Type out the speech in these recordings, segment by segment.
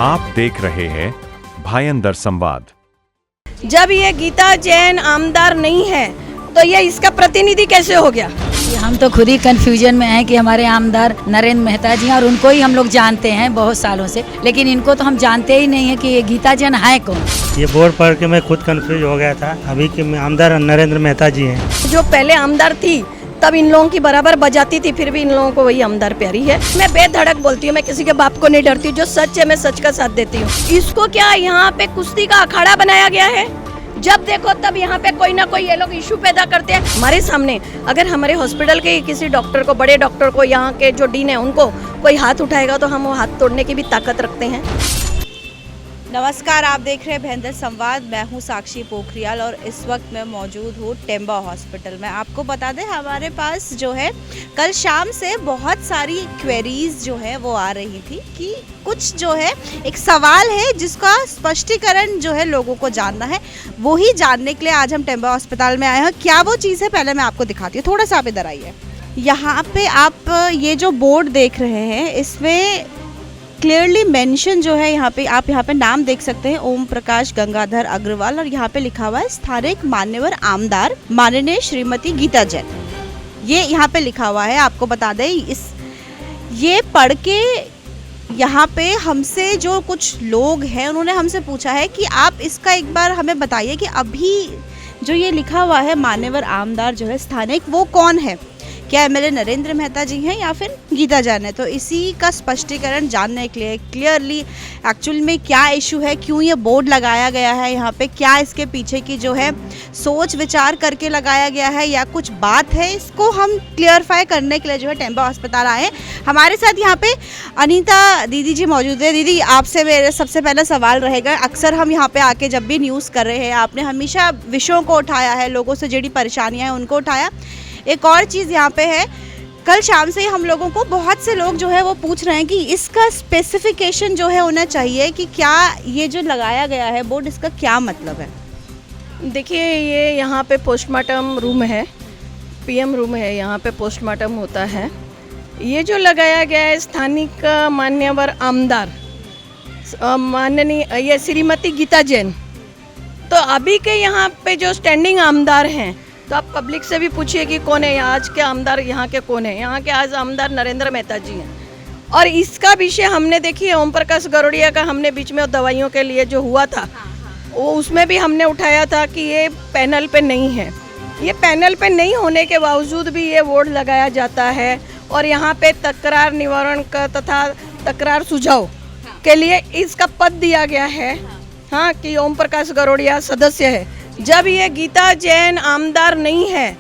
आप देख रहे हैं भायंदर संवाद। जब ये गीता जैन आमदार नहीं है तो ये इसका प्रतिनिधि कैसे हो गया? हम तो खुद ही कंफ्यूजन में हैं कि हमारे आमदार नरेंद्र मेहता जी हैं और उनको ही हम लोग जानते हैं बहुत सालों से, लेकिन इनको तो हम जानते ही नहीं है कि ये गीता जैन है कौन। ये बोर्ड पढ़ के मैं खुद कंफ्यूज हो गया था। अभी के आमदार नरेंद्र मेहता जी हैं। जो पहले आमदार थी तब इन लोगों की बराबर बजाती थी, फिर भी इन लोगों को वही आमदार प्यारी है। मैं बेधड़क बोलती हूँ, मैं किसी के बाप को नहीं डरती हूँ। जो सच है मैं सच का साथ देती हूँ। इसको क्या यहाँ पे कुश्ती का अखाड़ा बनाया गया है? जब देखो तब यहाँ पे कोई ना कोई ये लोग इशू पैदा करते हैं हमारे सामने। अगर हमारे हॉस्पिटल के किसी डॉक्टर को, बड़े डॉक्टर को, यहाँ के जो डीन है उनको कोई हाथ उठाएगा तो हम वो हाथ तोड़ने की भी ताकत रखते हैं। नमस्कार, आप देख रहे हैं भायंदर संवाद। मैं हूं साक्षी पोखरियाल और इस वक्त मैं मौजूद हूं टेम्बा हॉस्पिटल में। आपको बता दें, हमारे पास जो है कल शाम से बहुत सारी क्वेरीज जो है वो आ रही थी कि कुछ जो है एक सवाल है जिसका स्पष्टीकरण जो है लोगों को जानना है। वो ही जानने के लिए आज हम टेम्बा अस्पताल में आए हैं। क्या वो चीज़ है पहले मैं आपको दिखाती हूँ। थोड़ा सा आप इधर आइए। यहाँ पे आप ये जो बोर्ड देख रहे हैं इसमें क्लियरली मेंशन जो है, यहाँ पे आप यहाँ पे नाम देख सकते हैं, ओम प्रकाश गंगाधर अग्रवाल, और यहाँ पे लिखा हुआ है स्थानिक मान्यवर आमदार माननीय श्रीमती गीता जैन। ये यहाँ पे लिखा हुआ है। आपको बता दें, ये पढ़ के यहाँ पे हमसे जो कुछ लोग हैं उन्होंने हमसे पूछा है कि आप इसका एक बार हमें बताइए कि अभी जो ये लिखा हुआ है मान्यवर आमदार जो है स्थानिक, वो कौन है? क्या एमएलए नरेंद्र मेहता जी हैं या फिर गीता जैन है? तो इसी का स्पष्टीकरण जानने के लिए क्लियरली एक्चुअल में क्या इशू है, क्यों ये बोर्ड लगाया गया है यहाँ पे, क्या इसके पीछे की जो है सोच विचार करके लगाया गया है या कुछ बात है, इसको हम क्लियरफाई करने के लिए जो है टेम्बा अस्पताल आए हैं। हमारे साथ यहाँ पे अनीता दीदी जी मौजूद है। दीदी, आपसे मेरे सबसे पहला सवाल रहेगा, अक्सर हम यहाँ पे आके जब भी न्यूज़ कर रहे हैं आपने हमेशा विषयों को उठाया है, लोगों से जुड़ी परेशानियाँ हैं उनको उठाया। एक और चीज़ यहाँ पे है, कल शाम से हम लोगों को बहुत से लोग जो है वो पूछ रहे हैं कि इसका स्पेसिफिकेशन जो है होना चाहिए कि क्या ये जो लगाया गया है बोर्ड, इसका क्या मतलब है? देखिए, ये यहाँ पे पोस्टमार्टम रूम है, पीएम रूम है, यहाँ पे पोस्टमार्टम होता है। ये जो लगाया गया है स्थानिक मान्यवर आमदार माननीय ये श्रीमती गीता जैन, तो अभी के यहाँ पे जो स्टैंडिंग आमदार हैं, तो आप पब्लिक से भी पूछिए कि कौन है आज के आमदार, यहाँ के कौन है। यहाँ के आज आमदार नरेंद्र मेहता जी हैं। और इसका विषय हमने देखिए, ओम प्रकाश गरोड़िया का हमने बीच में दवाइयों के लिए जो हुआ था वो उसमें भी हमने उठाया था कि ये पैनल पे नहीं है। ये पैनल पे नहीं होने के बावजूद भी ये बोर्ड लगाया जाता है और यहाँ पे तकरार निवारण का तथा तकरार सुझाव के लिए इसका पद दिया गया है, हाँ, कि ओम प्रकाश गरोड़िया सदस्य है। जब ये गीता जैन आमदार नहीं है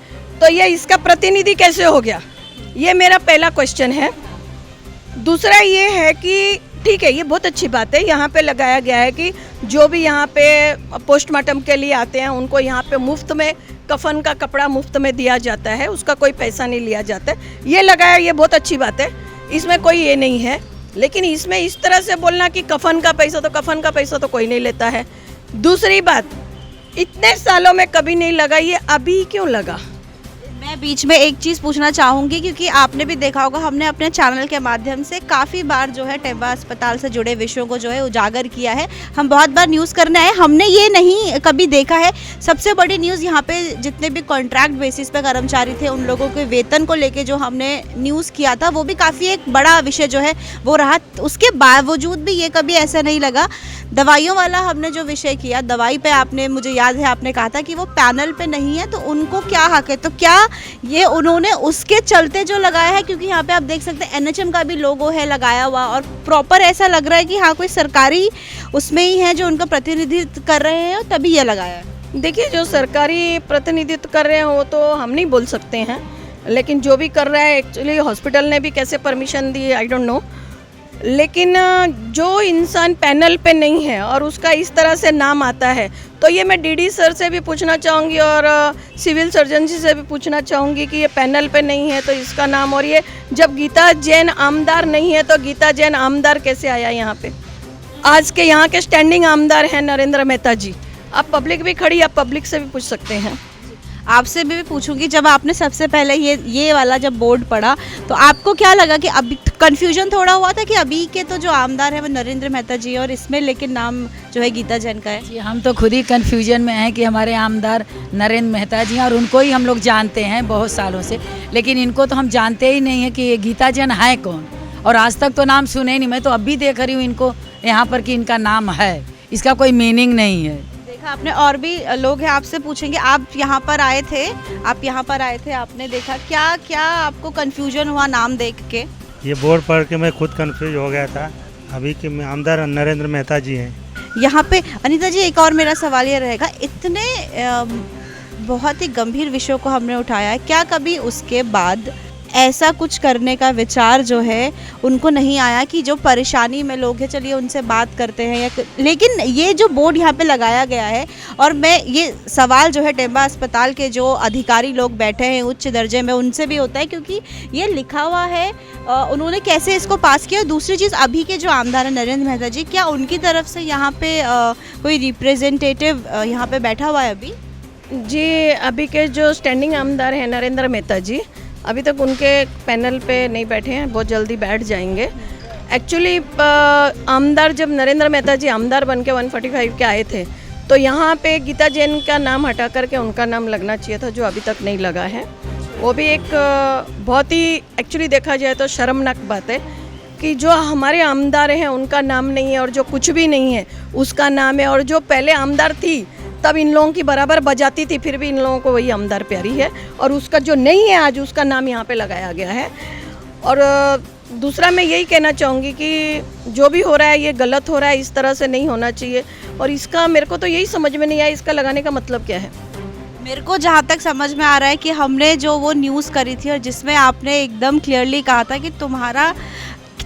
तो ये इसका प्रतिनिधि कैसे हो गया? ये मेरा पहला क्वेश्चन है। दूसरा ये है कि ठीक है, ये बहुत अच्छी बात है, यहाँ पे लगाया गया है कि जो भी यहाँ पे पोस्टमार्टम के लिए आते हैं उनको यहाँ पे मुफ्त में कफन का कपड़ा मुफ्त में दिया जाता है, उसका कोई पैसा नहीं लिया जाता है। ये लगाया, ये बहुत अच्छी बात है, इसमें कोई ये नहीं है। लेकिन इसमें इस तरह से बोलना कि कफन का पैसा तो कोई नहीं लेता है। दूसरी बात, इतने सालों में कभी नहीं लगा, ये अभी क्यों लगा? मैं बीच में एक चीज़ पूछना चाहूँगी, क्योंकि आपने भी देखा होगा हमने अपने चैनल के माध्यम से काफ़ी बार जो है टेम्बा अस्पताल से जुड़े विषयों को जो है उजागर किया है। हम बहुत बार न्यूज़ करने आए, हमने ये नहीं कभी देखा है। सबसे बड़ी न्यूज़ यहाँ पे जितने भी कॉन्ट्रैक्ट बेसिस पे कर्मचारी थे उन लोगों के वेतन को लेके जो हमने न्यूज़ किया था, वो भी काफ़ी एक बड़ा विषय जो है वो रहा। उसके बावजूद भी ये कभी ऐसा नहीं लगा। दवाइयों वाला हमने जो विषय किया, दवाई पे आपने, मुझे याद है आपने कहा था कि वो पैनल पे नहीं है तो उनको क्या हक है, तो क्या ये उन्होंने उसके चलते जो लगाया है? क्योंकि यहाँ पे आप देख सकते हैं एनएचएम का भी लोगो है लगाया हुआ और प्रॉपर ऐसा लग रहा है कि हाँ कोई सरकारी उसमें ही है जो उनका प्रतिनिधित्व कर रहे हैं, तभी ये लगाया है। देखिए, जो सरकारी प्रतिनिधित्व कर रहे हैं वो तो हम नहीं बोल सकते हैं, लेकिन जो भी कर रहा है एक्चुअली हॉस्पिटल ने भी कैसे permission the I don't know. लेकिन जो इंसान पैनल पे नहीं है और उसका इस तरह से नाम आता है, तो ये मैं डीडी सर से भी पूछना चाहूँगी और सिविल सर्जन जी से भी पूछना चाहूँगी कि ये पैनल पे नहीं है तो इसका नाम, और ये जब गीता जैन आमदार नहीं है तो गीता जैन आमदार कैसे आया यहाँ पे? आज के यहाँ के स्टैंडिंग आमदार हैं नरेंद्र मेहता जी। आप पब्लिक भी खड़ी, आप पब्लिक से भी पूछ सकते हैं। आपसे भी पूछूंगी, जब आपने सबसे पहले ये वाला जब बोर्ड पढ़ा तो आपको क्या लगा कि अभी कंफ्यूजन थोड़ा हुआ था कि अभी के तो जो आमदार है वो नरेंद्र मेहता जी है और इसमें लेकिन नाम जो है गीता जैन का है? जी हम तो खुद ही कन्फ्यूजन में हैं कि हमारे आमदार नरेंद्र मेहता जी हैं और उनको ही हम लोग जानते हैं बहुत सालों से, लेकिन इनको तो हम जानते ही नहीं है कि ये गीता जैन है कौन, और आज तक तो नाम सुने ही नहीं। मैं तो अब भी देख रही हूँ इनको यहाँ पर कि इनका नाम है, इसका कोई मीनिंग नहीं है। देखा आपने, और भी लोग हैं, आपसे पूछेंगे। आप यहाँ पर आए थे, आपने देखा, क्या क्या आपको कंफ्यूजन हुआ नाम देख के? ये बोर्ड पढ़ के मैं खुद कंफ्यूज हो गया था। अभी के आमदार नरेंद्र मेहता जी हैं। यहाँ पे अनीता जी, एक और मेरा सवाल ये रहेगा, इतने बहुत ही गंभीर विषयों को हमने उठाया है, क्या कभी उसके बाद ऐसा कुछ करने का विचार जो है उनको नहीं आया कि जो परेशानी में लोग हैं चलिए उनसे बात करते हैं, या लेकिन ये जो बोर्ड यहाँ पे लगाया गया है, और मैं ये सवाल जो है टेम्बा अस्पताल के जो अधिकारी लोग बैठे हैं उच्च दर्जे में उनसे भी होता है, क्योंकि ये लिखा हुआ है, उन्होंने कैसे इसको पास किया। दूसरी चीज़, अभी के जो आमदार हैं नरेंद्र मेहता जी, क्या उनकी तरफ से यहाँ पे कोई रिप्रेजेंटेटिव यहाँ पे बैठा हुआ है अभी? जी, अभी के जो स्टैंडिंग आमदार हैं नरेंद्र मेहता जी, अभी तक उनके पैनल पे नहीं बैठे हैं, बहुत जल्दी बैठ जाएंगे। एक्चुअली आमदार जब नरेंद्र मेहता जी आमदार बन के 145 के आए थे तो यहाँ पे गीता जैन का नाम हटा करके उनका नाम लगना चाहिए था, जो अभी तक नहीं लगा है। वो भी एक बहुत ही एक्चुअली देखा जाए तो शर्मनाक बात है कि जो हमारे आमदार हैं उनका नाम नहीं है और जो कुछ भी नहीं है उसका नाम है, और जो पहले आमदार थी तब इन लोगों की बराबर बजाती थी, फिर भी इन लोगों को वही आमदार प्यारी है, और उसका जो नहीं है आज उसका नाम यहाँ पे लगाया गया है। और दूसरा मैं यही कहना चाहूँगी कि जो भी हो रहा है ये गलत हो रहा है, इस तरह से नहीं होना चाहिए, और इसका मेरे को तो यही समझ में नहीं आया इसका लगाने का मतलब क्या है। मेरे को जहाँ तक समझ में आ रहा है कि हमने जो वो न्यूज़ करी थी और जिसमें आपने एकदम क्लियरली कहा था कि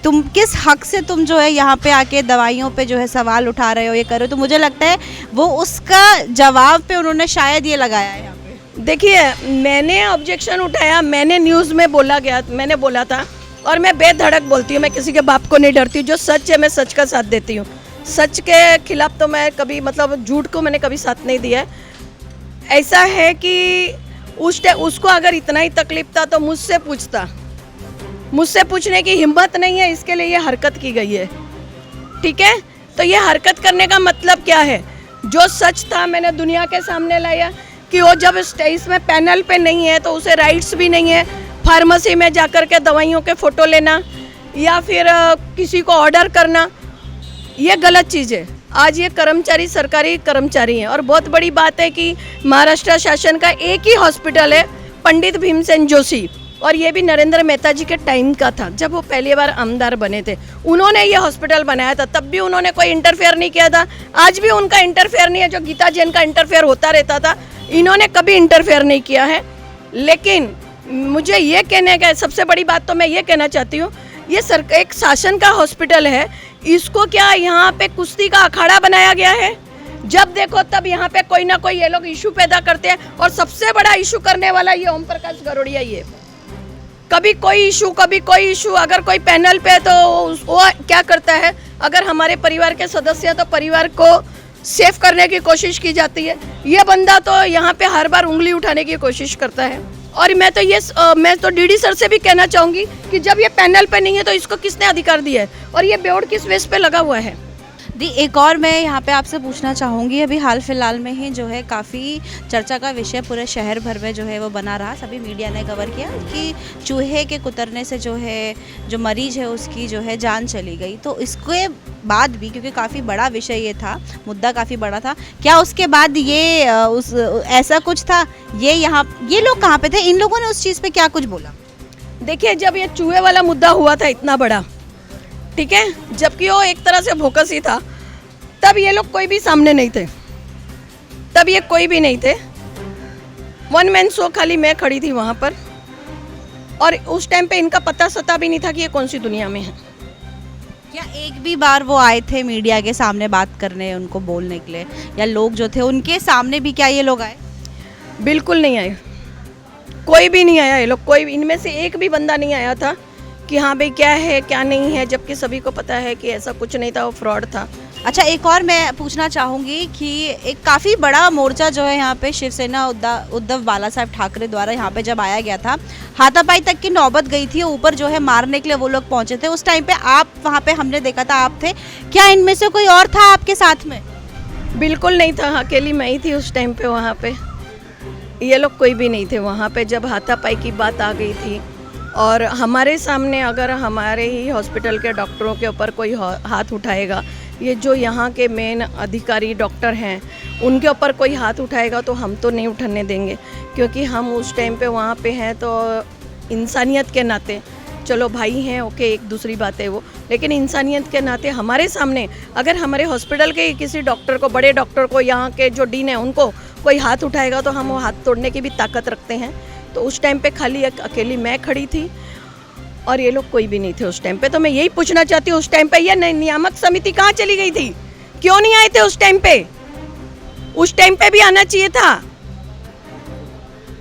तुम किस हक से तुम जो है यहाँ पे आके दवाइयों पे जो है सवाल उठा रहे हो, ये कर रहे हो, तो मुझे लगता है वो उसका जवाब पे उन्होंने शायद ये लगाया है यहाँ पे। देखिए, मैंने ऑब्जेक्शन उठाया, मैंने न्यूज़ में मैंने बोला था, और मैं बेधड़क बोलती हूँ, मैं किसी के बाप को नहीं डरती हूँ। जो सच है मैं सच का साथ देती हूँ, सच के खिलाफ तो मैं कभी मतलब झूठ को मैंने कभी साथ नहीं दिया है। ऐसा है कि उसको अगर इतना ही तकलीफ था तो मुझसे पूछने की हिम्मत नहीं है, इसके लिए ये हरकत की गई है। ठीक है, तो ये हरकत करने का मतलब क्या है? जो सच था मैंने दुनिया के सामने लाया कि वो जब इसमें पैनल पे नहीं है तो उसे राइट्स भी नहीं है फार्मेसी में जाकर के दवाइयों के फ़ोटो लेना या फिर किसी को ऑर्डर करना, ये गलत चीज़ है। आज ये कर्मचारी सरकारी कर्मचारी हैं, और बहुत बड़ी बात है कि महाराष्ट्र शासन का एक ही हॉस्पिटल है, पंडित भीमसेन जोशी, और ये भी नरेंद्र मेहता जी के टाइम का था जब वो पहली बार आमदार बने थे। उन्होंने ये हॉस्पिटल बनाया था, तब भी उन्होंने कोई इंटरफेयर नहीं किया था। आज भी उनका इंटरफेयर नहीं है, जो गीता जैन का इंटरफेयर होता रहता था, इन्होंने कभी इंटरफेयर नहीं किया है। लेकिन मुझे ये कहने का सबसे बड़ी बात तो मैं ये कहना चाहती हूँ, ये एक शासन का हॉस्पिटल है, इसको क्या यहाँ पे कुश्ती का अखाड़ा बनाया गया है? जब देखो तब यहाँ पे कोई ना कोई ये लोग इशू पैदा करते हैं, और सबसे बड़ा इशू करने वाला ये ओम प्रकाश गरोड़िया ही है। कभी कोई इशू, अगर कोई पैनल पे तो वो क्या करता है, अगर हमारे परिवार के सदस्य हैं तो परिवार को सेफ करने की कोशिश की जाती है। ये बंदा तो यहाँ पे हर बार उंगली उठाने की कोशिश करता है। और मैं तो डीडी सर से भी कहना चाहूँगी कि जब ये पैनल पे नहीं है तो इसको किसने अधिकार दिया है, और ये बोर्ड किस बेस पे लगा हुआ है? दी, एक और मैं यहाँ पे आपसे पूछना चाहूँगी, अभी हाल फिलहाल में ही जो है काफ़ी चर्चा का विषय पूरे शहर भर में जो है वो बना रहा, सभी मीडिया ने कवर किया कि चूहे के कुतरने से जो है जो मरीज है उसकी जो है जान चली गई। तो इसके बाद भी, क्योंकि काफ़ी बड़ा विषय ये था, मुद्दा काफ़ी बड़ा था, क्या उसके बाद ये ऐसा कुछ था? ये लोग कहाँ पे थे? इन लोगों ने उस चीज़ पे क्या कुछ बोला? देखिए, जब ये चूहे वाला मुद्दा हुआ था इतना बड़ा, ठीक है, जबकि वो एक तरह से भोकस ही था, तब ये लोग कोई भी सामने नहीं थे, तब ये कोई भी नहीं थे। वन मैन शो खाली मैं खड़ी थी वहाँ पर, और उस टाइम पे इनका पता सता भी नहीं था कि ये कौन सी दुनिया में है। क्या एक भी बार वो आए थे मीडिया के सामने बात करने, उनको बोलने के लिए, या लोग जो थे उनके सामने भी क्या ये लोग आए? बिल्कुल नहीं आए, कोई भी नहीं आया। ये लोग कोई इनमें से एक भी बंदा नहीं आया था कि हाँ भाई क्या है क्या नहीं है, जबकि सभी को पता है कि ऐसा कुछ नहीं था, वो फ्रॉड था। अच्छा, एक और मैं पूछना चाहूँगी कि एक काफ़ी बड़ा मोर्चा जो है यहाँ पे शिवसेना उद्धव बाला साहब ठाकरे द्वारा यहाँ पे जब आया गया था, हाथापाई तक की नौबत गई थी, ऊपर जो है मारने के लिए वो लोग पहुँचे थे। उस टाइम पे आप वहाँ पे हमने देखा था, आप थे क्या? इनमें से कोई और था आपके साथ में? बिल्कुल नहीं था, अकेली मैं ही थी उस टाइम पे वहाँ पे। ये लोग कोई भी नहीं थे वहाँ पे जब हाथापाई की बात आ गई थी। और हमारे सामने अगर हमारे ही हॉस्पिटल के डॉक्टरों के ऊपर कोई हाथ उठाएगा, ये जो यहाँ के मेन अधिकारी डॉक्टर हैं उनके ऊपर कोई हाथ उठाएगा तो हम तो नहीं उठाने देंगे, क्योंकि हम उस टाइम पे वहाँ पे हैं। तो इंसानियत के नाते, चलो भाई हैं ओके, एक दूसरी बात है वो, लेकिन इंसानियत के नाते हमारे सामने अगर हमारे हॉस्पिटल के किसी डॉक्टर को, बड़े डॉक्टर को, यहाँ के जो डीन है उनको कोई हाथ उठाएगा तो हम वो हाथ तोड़ने की भी ताकत रखते हैं। तो उस टाइम पे खाली अकेली मैं खड़ी थी और ये लोग कोई भी नहीं थे उस टाइम पे। तो मैं यही पूछना चाहती हूँ, उस टाइम पे ये नियामक समिति कहाँ चली गई थी? क्यों नहीं आए थे उस टाइम पे? उस टाइम पे भी आना चाहिए था,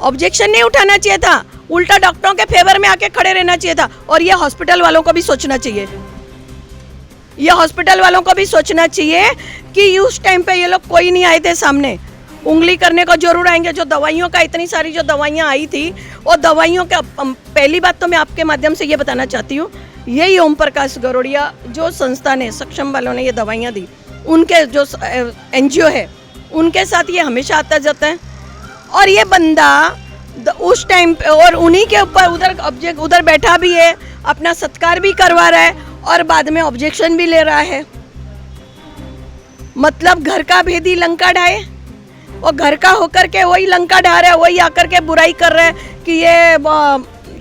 ऑब्जेक्शन नहीं उठाना चाहिए था, उल्टा डॉक्टरों के फेवर में आके खड़े रहना चाहिए था। और ये हॉस्पिटल वालों को भी सोचना चाहिए, ये हॉस्पिटल वालों को भी सोचना चाहिए कि उस टाइम पे ये लोग कोई नहीं आए थे सामने। उंगली करने को जरूर आएंगे। जो दवाइयों का, इतनी सारी जो दवाइयाँ आई थी, वो दवाइयों का पहली बात तो मैं आपके माध्यम से ये बताना चाहती हूँ, यही ओम प्रकाश गरोड़िया जो संस्था ने, सक्षम वालों ने ये दवाइयाँ दी, उनके जो NGO है उनके साथ ये हमेशा आता जाता है। और ये बंदा उस टाइम पे और उन्हीं के ऊपर उधर बैठा भी है, अपना सत्कार भी करवा रहा है और बाद में ऑब्जेक्शन भी ले रहा है। मतलब घर का भेदी लंका ढाए, और घर का होकर के वही लंका ढा रहा है, वही आकर के बुराई कर रहा है कि ये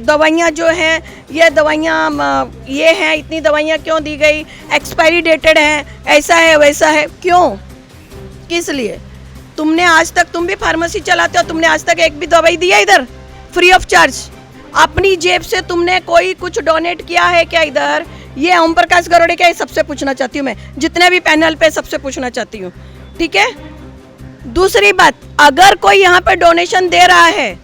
दवाइयाँ जो हैं, ये दवाइयाँ ये हैं, इतनी दवाइयाँ क्यों दी गई, एक्सपायरी डेटेड हैं, ऐसा है वैसा है। क्यों, किस लिए? तुमने आज तक, तुम भी फार्मेसी चलाते हो, तुमने आज तक एक भी दवाई दी है इधर फ्री ऑफ चार्ज? अपनी जेब से तुमने कोई कुछ डोनेट किया है क्या इधर? ये ओम प्रकाश गरोड़े का सबसे पूछना चाहती हूँ मैं, जितने भी पैनल पे सबसे पूछना चाहती हूँ, ठीक है? दूसरी बात, अगर कोई यहाँ पे डोनेशन दे रहा है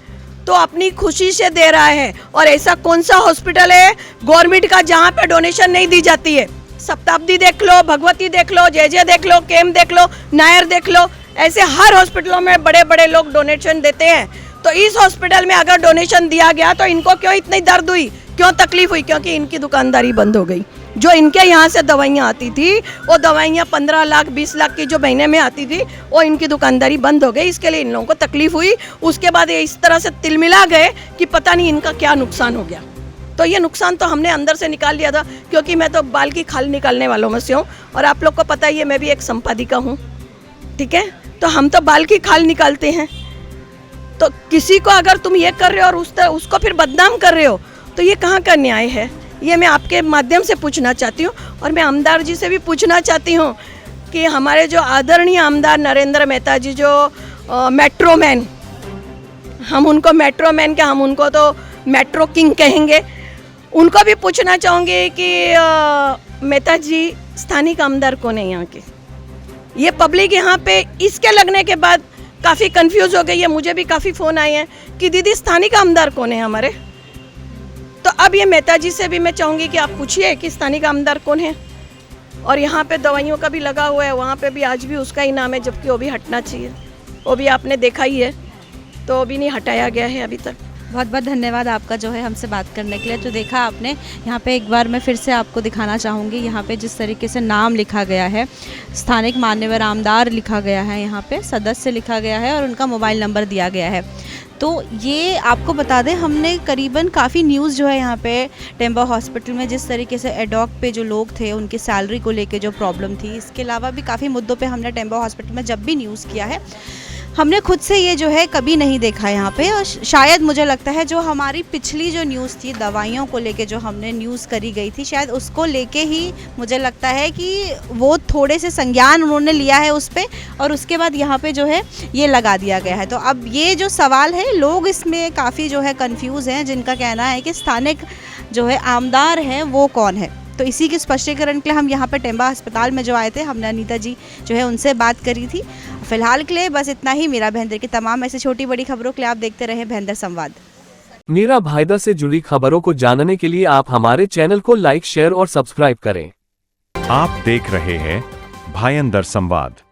तो अपनी खुशी से दे रहा है। और ऐसा कौन सा हॉस्पिटल है गवर्नमेंट का जहाँ पे डोनेशन नहीं दी जाती है? शताब्दी देख लो, भगवती देख लो, JJ देख लो, केम देख लो, नायर देख लो, ऐसे हर हॉस्पिटलों में बड़े बड़े लोग डोनेशन देते हैं। तो इस हॉस्पिटल में अगर डोनेशन दिया गया तो इनको क्यों इतनी दर्द हुई, क्यों तकलीफ हुई? क्योंकि इनकी दुकानदारी बंद हो गई। जो इनके यहाँ से दवाइयाँ आती थी, वो दवाइयाँ 15 लाख 20 लाख की जो महीने में आती थी, वो इनकी दुकानदारी बंद हो गई। इसके लिए इन लोगों को तकलीफ हुई। उसके बाद ये इस तरह से तिलमिला गए कि पता नहीं इनका क्या नुकसान हो गया। तो ये नुकसान तो हमने अंदर से निकाल लिया था, क्योंकि मैं तो बाल की खाल निकालने वालों में से हूँ और आप लोग को पता ही है मैं भी एक संपादिका हूँ, ठीक है? तो हम तो बाल की खाल निकालते हैं। तो किसी को अगर तुम ये कर रहे हो और उसको फिर बदनाम कर रहे हो, तो ये कहाँ का न्याय है? ये मैं आपके माध्यम से पूछना चाहती हूँ। और मैं आमदार जी से भी पूछना चाहती हूँ कि हमारे जो आदरणीय आमदार नरेंद्र मेहता जी, जो मेट्रो मैन, हम उनको मेट्रो मैन क्या, हम उनको तो मेट्रो किंग कहेंगे, उनको भी पूछना चाहूँगी कि मेहता जी स्थानिक आमदार कौन है यहाँ के? ये पब्लिक यहाँ पे इसके लगने के बाद काफ़ी कंफ्यूज हो गई है। मुझे भी काफ़ी फ़ोन आए हैं कि दीदी स्थानिक आमदार कौन है हमारे। तो अब ये मेहता जी से भी मैं चाहूँगी कि आप पूछिए कि स्थानिक आमदार कौन है। और यहाँ पे दवाइयों का भी लगा हुआ है, वहाँ पे भी आज भी उसका ही नाम है, जबकि वो भी हटना चाहिए। वो भी आपने देखा ही है, तो वो भी नहीं हटाया गया है अभी तक। बहुत बहुत धन्यवाद आपका जो है हमसे बात करने के लिए। तो देखा आपने, यहाँ पे एक बार मैं फिर से आपको दिखाना चाहूँगी, यहाँ पे जिस तरीके से नाम लिखा गया है, स्थानिक मान्यवर आमदार लिखा गया है, यहाँ पे सदस्य लिखा गया है और उनका मोबाइल नंबर दिया गया है। तो ये आपको बता दें, हमने करीबन काफ़ी न्यूज़ जो है यहाँ पे टेम्बा हॉस्पिटल में, जिस तरीके से एडॉक पे जो लोग थे उनकी सैलरी को लेके जो प्रॉब्लम थी, इसके अलावा भी काफ़ी मुद्दों पे हमने टेम्बा हॉस्पिटल में जब भी न्यूज़ किया है, हमने खुद से ये जो है कभी नहीं देखा यहाँ पे। और शायद मुझे लगता है जो हमारी पिछली जो न्यूज़ थी दवाइयों को लेके, जो हमने न्यूज़ करी गई थी, शायद उसको लेके ही मुझे लगता है कि वो थोड़े से संज्ञान उन्होंने लिया है उस पर, और उसके बाद यहाँ पे जो है ये लगा दिया गया है। तो अब ये जो सवाल है, लोग इसमें काफ़ी जो है कन्फ्यूज़ हैं, जिनका कहना है कि स्थानिक जो है आमदार हैं वो कौन है। तो इसी के स्पष्टीकरण के लिए हम यहाँ पर टेम्बा अस्पताल में जो आए थे, हमने अनीता जी जो है उनसे बात करी थी। फिलहाल के लिए बस इतना ही। मीरा भाईंदर की तमाम ऐसी छोटी बड़ी खबरों के लिए आप देखते रहे भाईंदर संवाद। मीरा भाईंदर से जुड़ी खबरों को जानने के लिए आप हमारे चैनल को लाइक, शेयर और सब्सक्राइब करें। आप देख रहे हैं भायंदर संवाद।